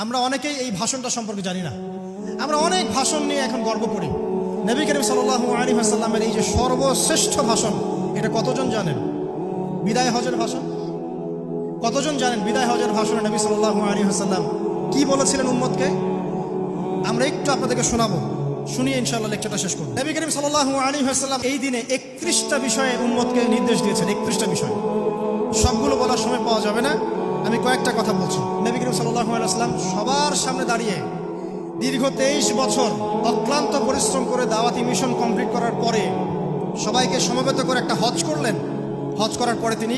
আমরা অনেকেই এই ভাষণটা সম্পর্কে জানি না। আমরা অনেক ভাষণ নিয়ে এখন গর্ব করি। নবী করিম সাল্লাল্লাহু আলাইহি ওয়াসাল্লামের এই যে সর্বশ্রেষ্ঠ ভাষণ, এটা কতজন জানেন? বিদায় হজের ভাষণ। কতজন জানেন বিদায় হজের ভাষণে নবী সাল্লাল্লাহু আলাইহি ওয়াসাল্লাম কি বলেছিলেন উম্মতকে? আমরা একটু আপনাদেরকে শোনাবো, শুনিয়ে ইনশাআল্লাহ লেকচারটা শেষ করব। নবী করিম সাল্লাল্লাহু আলাইহি ওয়াসাল্লাম এই দিনে 31টা বিষয়ে উম্মতকে নির্দেশ দিয়েছেন। 31টা বিষয়, সবগুলো বলার সময় পাওয়া যাবে না, আমি কয়েকটা কথা বলছি। নবী করিম সাল্লাল্লাহু আলাইহি ওয়াসাল্লাম সবার সামনে দাঁড়িয়ে দীর্ঘ 23 বছর অক্লান্ত পরিশ্রম করে দাওয়াতি মিশন কমপ্লিট করার পরে সবাইকে সমবেত করে একটা হজ করলেন। হজ করার পরে তিনি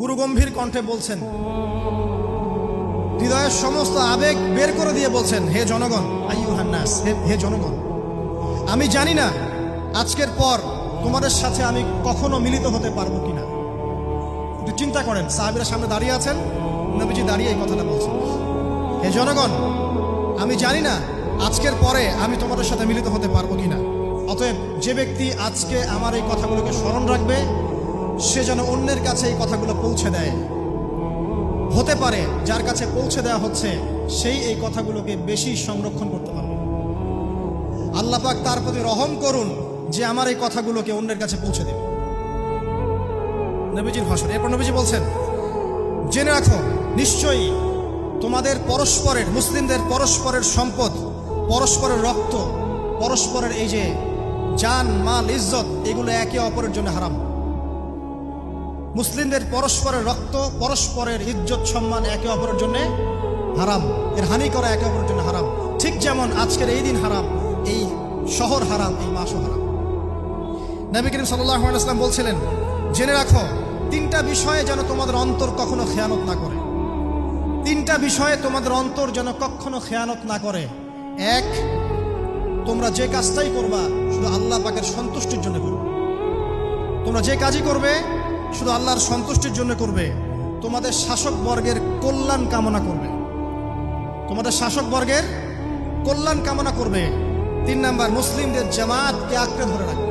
গুরুগম্ভীর কণ্ঠে বলছেন, হৃদয়ের সমস্ত আবেগ বের করে দিয়ে বলছেন, হে জনগণ, আইয়ুহান নাস, হে জনগণ, আমি জানি না আজকের পর তোমাদের সাথে আমি কখনো মিলিত হতে পারবো কিনা। একটু চিন্তা করেন, সাহাবীরা সামনে দাঁড়িয়ে আছেন, নবীজি দাঁড়িয়ে এই কথাটা বলছেন, হে জনগণ, আমি জানি না আজকের পরে আমি তোমাদের সাথে মিলিত হতে পারবো কিনা। অতএব যে ব্যক্তি আজকে আমার এই কথাগুলোকে স্মরণ রাখবে, সে যেন অন্যের কাছে এই কথাগুলো পৌঁছে দেয়। হতে পারে যার কাছে পৌঁছে দেওয়া হচ্ছে সেই এই কথাগুলোকে বেশি সংরক্ষণ করতে পারবে। আল্লাহ পাক তার প্রতি রহম করুন যে আমার এই কথাগুলোকে অন্যের কাছে পৌঁছে দেবে। নবীজির ভাষণ। এরপর নবীজি বলছেন, জেনে রাখো নিশ্চয়ই তোমাদের পরস্পরের, মুসলিমদের পরস্পরের সম্পদ, পরস্পরের রক্ত, পরস্পরের এই যে জান, মাল, ইজ্জত, এগুলো একে অপরের জন্য হারাম। মুসলিমদের পরস্পরের রক্ত, পরস্পরের ইজ্জত, সম্মান একে অপরের জন্য হারাম। এর হানি করা একে অপরের জন্য হারাম। ঠিক যেমন আজকের এই দিন হারাম, এই শহর হারাম, এই মাসও হারাম। নবী করিম সাল্লাল্লাহু আলাইহি ওয়াসাল্লাম বলছিলেন, জেনে রাখো 3টা বিষয়ে যেন তোমাদের অন্তর কখনো খেয়ানত না করে। 3টা বিষয়ে তোমাদের অন্তর যেন কখনো খেয়ানত না করে। 1, তোমরা যে কাজটাই করবা শুধু আল্লাহ পাকের সন্তুষ্টির জন্য করবে। তোমরা যে কাজই করবে শুধু আল্লাহর সন্তুষ্টির জন্য করবে। তোমাদের শাসক বর্গের কল্যাণ কামনা করবে। তোমাদের শাসক বর্গের কল্যাণ কামনা করবে। 3 নাম্বার, মুসলিমদের জামাতকে আঁকড়ে ধরে রাখবে।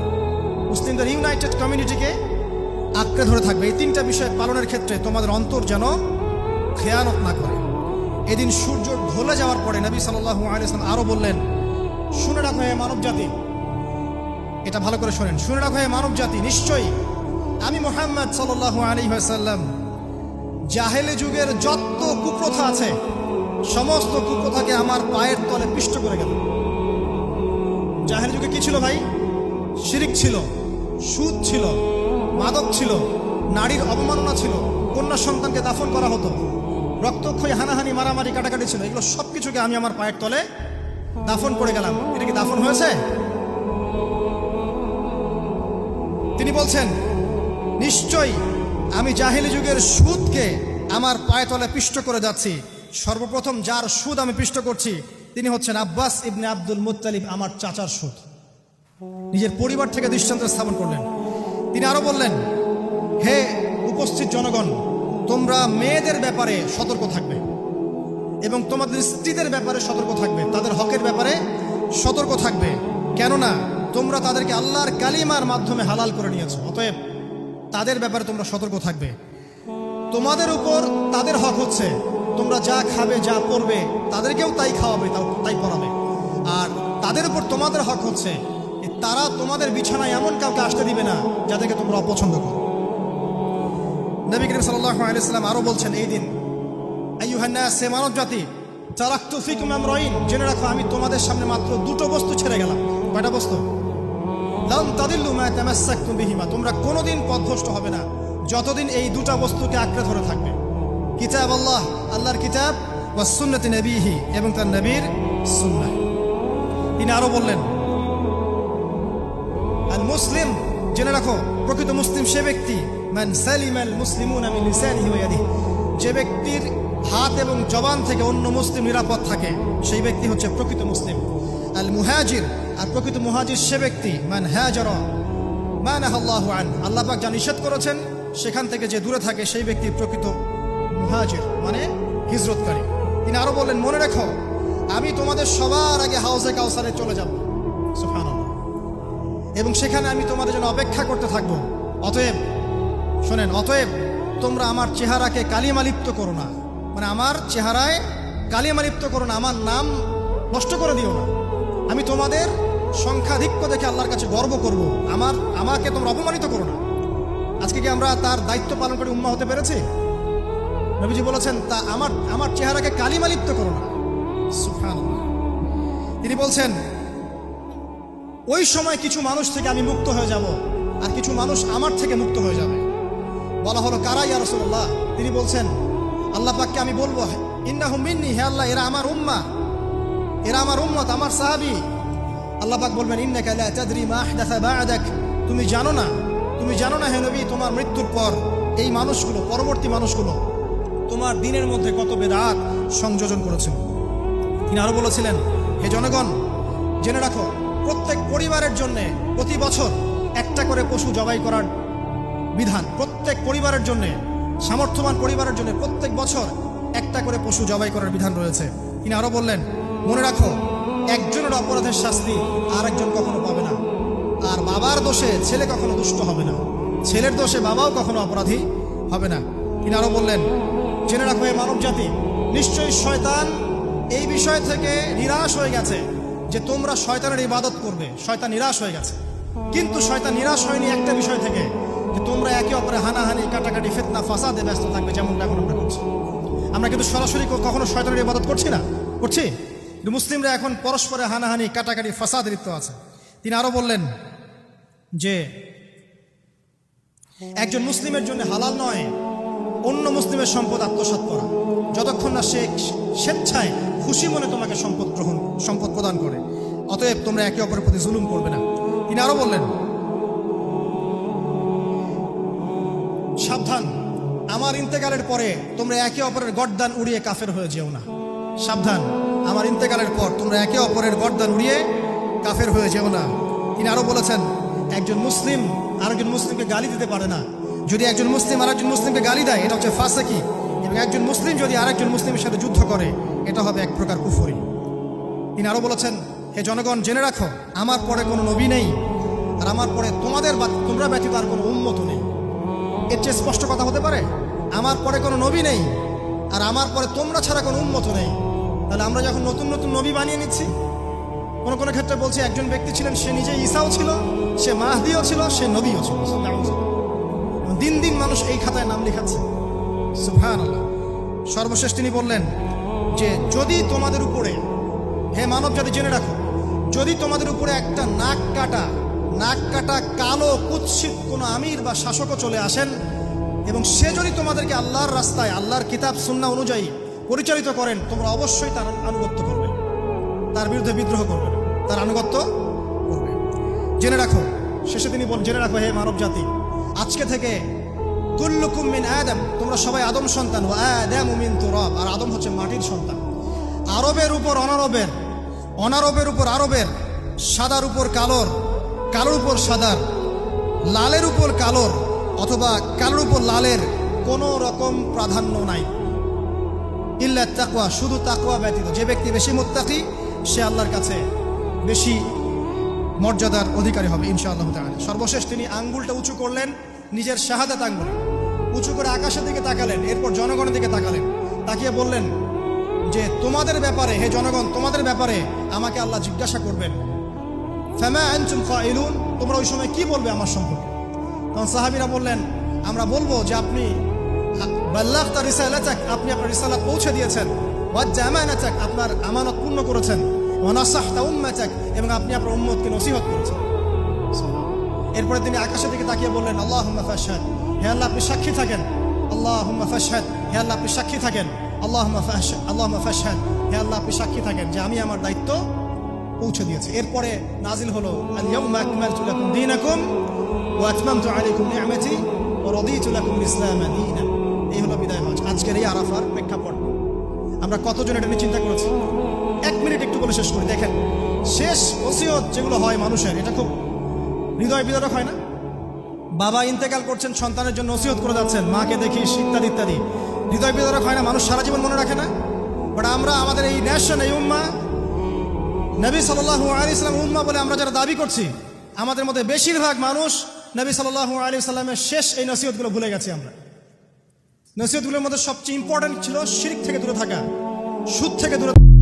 মুসলিমদের ইউনাইটেড কমিউনিটিকে আঁকড়ে ধরে থাকবে। এই 3টা বিষয় পালনের ক্ষেত্রে তোমাদের অন্তর যেন খেয়ানত না করে। এদিন সূর্য ঢলে যাওয়ার পরে নবী সাল্লাল্লাহু আলাইহি ওয়াসাল্লাম আরো বললেন, শুনে রাখো হে মানব জাতি, এটা ভালো করে শোনেন, শুনে রাখো হে মানব জাতি, নিশ্চয়ই আমি মুহাম্মদ সাল্লাল্লাহু আলাইহি ওয়াসাল্লাম জাহেলি যুগের যত কুপ্রথা আছে সমস্ত কুপ্রথাকে আমার পায়ের তলে পিষ্ট করে গেল। জাহেলি যুগে কি ছিল ভাই? শিরিক ছিল, সুদ ছিল, মাদক ছিল, নারীর অবমাননা ছিল, কন্যা সন্তানকে দাফন করা হতো, রক্তক্ষয়ী, হানাহানি, মারামারি, কাটাকাটি ছিল। এগুলো সবকিছুকে আমি আমার পায়ের তলে দাফন করে গেলাম। এটা কি দাফন হয়েছে? তিনি বলছেন, নিশ্চয়ই আমি জাহেলি যুগের সুদকে আমার পায়ে তলে পিষ্ট করে যাচ্ছি। সর্বপ্রথম যার সুদ আমি পিষ্ট করছি তিনি হচ্ছেন আব্বাস ইবনে আব্দুল মুত্তালিব, আমার চাচার সুদ। নিজের পরিবার থেকে দৃষ্টান্ত স্থাপন করলেন। তিনি আরো বললেন, হে উপস্থিত জনগণ, তোমরা মেয়েদের ব্যাপারে সতর্ক থাকবে এবং তোমাদের স্ত্রীদের ব্যাপারে সতর্ক থাকবে, তাদের হকের ব্যাপারে সতর্ক থাকবে, কেননা তোমরা তাদেরকে আল্লাহর কালিমার মাধ্যমে হালাল করে নিয়েছো। অতএব তাদের ব্যাপারে তোমরা সতর্ক থাকবে। তোমাদের উপর তাদের হক হচ্ছে তোমরা যা খাবে, যা পরবে, তাদেরকেও তাই খাওয়াবে, তাই পরাবে। আর তাদের উপর তোমাদের হক হচ্ছে তারা তোমাদের বিছানায় এমন কাউকে আসতে দিবে না যাদেরকে তোমরা অপছন্দ করো। নবী করিম সাল্লাল্লাহু আলাইহি ওয়াসাল্লাম আরো বলছেন, এই দিন আইয়ুহান নাস, হে মানব জাতি, তারাকতু ফিকুম আমরাইন, জেনে রাখো আমি তোমাদের সামনে মাত্র 2টো বস্তু ছেড়ে গেলাম। কয়টা বস্তু? লান তাদিল্লু মা তামাসসাকতুম বিহিমা, তোমরা কোনোদিন পথভ্রষ্ট হবে না যতদিন এই 2টা বস্তুকে আঁকড়ে ধরে থাকবে। কিতাব আল্লাহ, আল্লাহর কিতাব, ওয়া সুন্নতি নবীহি, এবং তার নবীর সুন্নাহ। তিনি আরো বললেন, আল মুসলিম, জেনে রাখো প্রকৃত মুসলিম সে ব্যক্তি, মান সালিমাল মুসলিমুনা মিন লিসানিহি ওয়া ইয়াদিহি, যে ব্যক্তির হাত এবং জবান থেকে অন্য মুসলিম নিরাপদ থাকে সেই ব্যক্তি হচ্ছে প্রকৃত মুসলিম। আল মুহাজির, আর প্রকৃত মুহাজির সে ব্যক্তি, মান হাজারা মা নাহাল্লাহু আন, আল্লাহ পাক যা নিষেধ করেছেন সেখান থেকে যে দূরে থাকে সেই ব্যক্তি প্রকৃত মুহাজির, মানে হিজরতকারী। তিনি আরো বললেন, মনে রেখো আমি তোমাদের সবার আগে হাউজে কাউসারে চলে যাব, সুবহানাল্লাহ, এবং সেখানে আমি তোমাদের জন্য অপেক্ষা করতে থাকবো। অতএব শোনেন, অতএব তোমরা আমার চেহারাকে কালিমা লিপ্ত করো না, মানে আমার চেহারায় কালিমা লিপ্ত করো না, আমার নাম নষ্ট করে দিও না। আমি তোমাদের সংখ্যাধিক্য দেখে আল্লাহর কাছে গর্ব করব, আমাকে তোমরা অপমানিত করো না। আজকে কি আমরা তার দায়িত্ব পালন করে উম্মাহ হতে পেরেছি? নবীজি বলেছেন, তা আমার চেহারাকে কালিমা লিপ্ত করো না। সুবহানাল্লাহ। তিনি বলছেন, ওই সময় কিছু মানুষ থেকে আমি মুক্ত হয়ে যাব, আর কিছু মানুষ আমার থেকে মুক্ত হয়ে যাবে। বলা হলো, কারা ইয়া রাসূলুল্লাহ? তিনি বলছেন, আল্লাহ পাককে আমি বলবো, ইন্নাহুম মিন্নি, হে আল্লাহ, এরা আমার উম্মাহ, এরা আমার উম্মত, আমার সাহাবী। আল্লাহ পাক বলবেন, ইন্নাকা লা তাদরি মা আহদাসা বা'দাক, তুমি জানো না হে নবী, তোমার মৃত্যুর পর এই মানুষগুলো, পরবর্তী মানুষগুলো তোমার দিনের মধ্যে কত বেদাত সংযোজন করেছিল। তিনি আরো বলেছিলেন, হে জনগণ, জেনে রাখো, প্রত্যেক পরিবারের জন্য প্রতি বছর একটা করে পশু জবাই করার বিধান। প্রত্যেক পরিবারের জন্য, সামর্থ্যবান পরিবারের জন্য প্রত্যেক বছর একটা করে পশু জবাই করার বিধান রয়েছে। তিনি আরো বললেন, মনে রাখো, একজনের অপরাধের শাস্তি আর একজন কখনো পাবে না। আর বাবার দোষে ছেলে কখনো দুষ্ট হবে না, ছেলের দোষে বাবাও কখনো অপরাধী হবে না। তিনি আরো বললেন, জেনে রাখো হে মানব জাতি, নিশ্চয়ই শয়তান এই বিষয় থেকে নিরাশ হয়ে গেছে যে তোমরা শয়তানের ইবাদত করবে। শয়তান নিরাশ হয়ে গেছে, কিন্তু শয়তান নিরাশ হয়নি একটা বিষয় থেকে, যে তোমরা একে অপরে হানাহানি, কাটাকাটি, ফিতনা, ফাসাদে ব্যস্ত থাকবে, যেমনটা এখন আমরা করছি। আমরা কিন্তু সরাসরি কখনো শয়তানের ইবাদত করছি না, করছি? কিন্তু মুসলিমরা এখন পরস্পরে হানাহানি, কাটাকাটি, ফাসাদে লিপ্ত আছে। তিনি আরো বললেন যে একজন মুসলিমের জন্য হালাল নয় অন্য মুসলিমের সম্পদ আত্মসাৎ করা, যতক্ষণ না সে স্বেচ্ছায় খুশি মনে তোমাকে সম্পদ প্রদান করে। অতএব তোমরা একে অপরের প্রতি জুলুম করবে না। তিনি আরো বললেন, সাবধান, আমার ইন্তেকালের পরে তোমরা একে অপরের গর্দান উড়িয়ে কাফের হয়ে যেও না। সাবধান, আমার ইন্তেকালের পর তোমরা একে অপরের গর্দান উড়িয়ে কাফের হয়ে যেও না। তিনি আরো বলেছেন, একজন মুসলিম আরেকজন মুসলিমকে গালি দিতে পারে না। যদি একজন মুসলিম আরেকজন মুসলিমকে গালি দেয়, এটা হচ্ছে ফাসিকি। এবং একজন মুসলিম যদি আরেকজন মুসলিমের সাথে যুদ্ধ করে, এটা হবে এক প্রকার কুফরি। তিনি আরো বলেছেন, হে জনগণ, জেনে রাখো, আমার পরে কোনো নবী নেই, আর আমার পরে তোমরা ব্যতীত আর কোনো উম্মত নেই। এর চেয়ে স্পষ্ট কথা হতে পারে? আমার পরে কোনো নবী নেই, আর আমার পরে তোমরা ছাড়া কোনো উম্মত নেই। তাহলে আমরা যখন নতুন নতুন নবী বানিয়ে নিচ্ছি, কোনো কোনো ক্ষেত্রে বলছি একজন ব্যক্তি ছিলেন, সে নিজে ঈসাও ছিল, সে মাহদিও ছিল, সে নবীও ছিল। দিন দিন মানুষ এই খাতায় নাম লেখাচ্ছে। সুবহানাল্লাহ। সর্বশেষ তিনি বললেন যে, যদি তোমাদের উপরে, হে মানব জাতি, জেনে রাখো, যদি তোমাদের উপরে একটা নাক কাটা কালো কুৎসিত কোনো আমির বা শাসকও চলে আসেন, এবং সে যদি তোমাদেরকে আল্লাহর রাস্তায়, আল্লাহর কিতাব সুন্নাহ অনুযায়ী পরিচালিত করেন, তোমরা অবশ্যই তার আনুগত্য করবে, তার বিরুদ্ধে বিদ্রোহ করবে, তার আনুগত্য করবে। জেনে রাখো, শেষে তিনি বলেন, জেনে রাখো হে মানব জাতি, আজকে থেকে কুল্লুকুম মিন আদম, তোমরা সবাই আদম সন্তান, ওয়া আদামু মিন তুরাব, আর আদম হচ্ছে মাটির সন্তান। আরবের উপর অনারবের, অনারবের উপর আরবের, সাদার উপর কালোর, কালোর উপর সাদার, লালের উপর কালোর, অথবা কালোর উপর লালের কোনো রকম প্রাধান্য নাই। ইল্লা তাকওয়া, শুধু তাকওয়া ব্যতীত। যে ব্যক্তি বেশি মুত্তাকি, সে আল্লাহর কাছে বেশি মর্যাদার অধিকারী হবে ইনশাআল্লাহ তাআলা। সর্বশেষ তিনি আঙ্গুলটা উঁচু করলেন, নিজের শাহাদাত আঙ্গুল উঁচু করে আকাশের দিকে তাকালেন, এরপর জনগণের দিকে তাকালেন, তাকিয়ে বললেন যে, তোমাদের ব্যাপারে, হে জনগণ, তোমাদের ব্যাপারে আমাকে আল্লাহ জিজ্ঞাসা করবেন। ফামা আনতুম কাইলুন, তোমরা ওই সময় কি বলবে আমার সম্পর্কে? তখন সাহাবীরা বললেন, আমরা বলবো যে আপনি বাল্লাগতা রিসালাতাক, আপনি আপনার রিসালাত পৌঁছে দিয়েছেন, ওয়া জামানাতাক, আপনার আমানত পূর্ণ করেছেন, ওয়া নাসাহতা উম্মাতাক, এবং আপনি আপনার উম্মতকে নসিহত করেছেন। এরপরে তিনি আকাশের দিকে তাকিয়ে বললেন, আল্লাহুম্মা ফাশহাদ, হে আল্লাহ আপনি সাক্ষী থাকেন। আল্লাহুম্মা ফাশহাদ, হে আল্লাহ আপনি সাক্ষী থাকেন। আল্লাহুম্মা ফাশহাদ, হে আল্লাহ আপনি সাক্ষী থাকেন যে আমি আমার দায়িত্ব পৌঁছে দিয়েছি। এরপরে নাজিল হলো, আল ইয়াউমা আকমালতু লাকুম দীনাকুম ওয়া আতমামতু আলাইকুম নি'মাতি ওয়া রাদিতু লাকুম ইসলাম দীনান। এই হলো বিদায় হজ, আজকের এই আরাফার প্রেক্ষাপট। আমরা কতজন এটা নিয়ে চিন্তা করেছি? 1 মিনিট একটু বলে শেষ করি। দেখেন, শেষ ওসিয়ত যেগুলো হয় মানুষের, এটা খুব হৃদয় বিদারক হয় না? বাবা ইন্তেকাল করছেন, সন্তানের জন্য ওসিয়ত করে যাচ্ছেন, মাকে দেখিস, ইত্যাদি ইত্যাদি। হৃদয় বিদারক হয় না? মানুষ সারা জীবন মনে রাখে না? বাট আমরা, আমাদের এই নেশন, এই উম্মাহ, নবী সাল্লাল্লাহু আলাইহি সাল্লাম উম্মাহ বলে আমরা যারা দাবি করছি, আমাদের মধ্যে বেশিরভাগ মানুষ নবী সাল্লাল্লাহু আলাইহি সাল্লামের শেষ এই নসিহতগুলো ভুলে গেছি আমরা। নসিহতগুলোর মধ্যে সবচেয়ে ইম্পর্টেন্ট ছিল শিরক থেকে দূরে থাকা, সুদ থেকে দূরে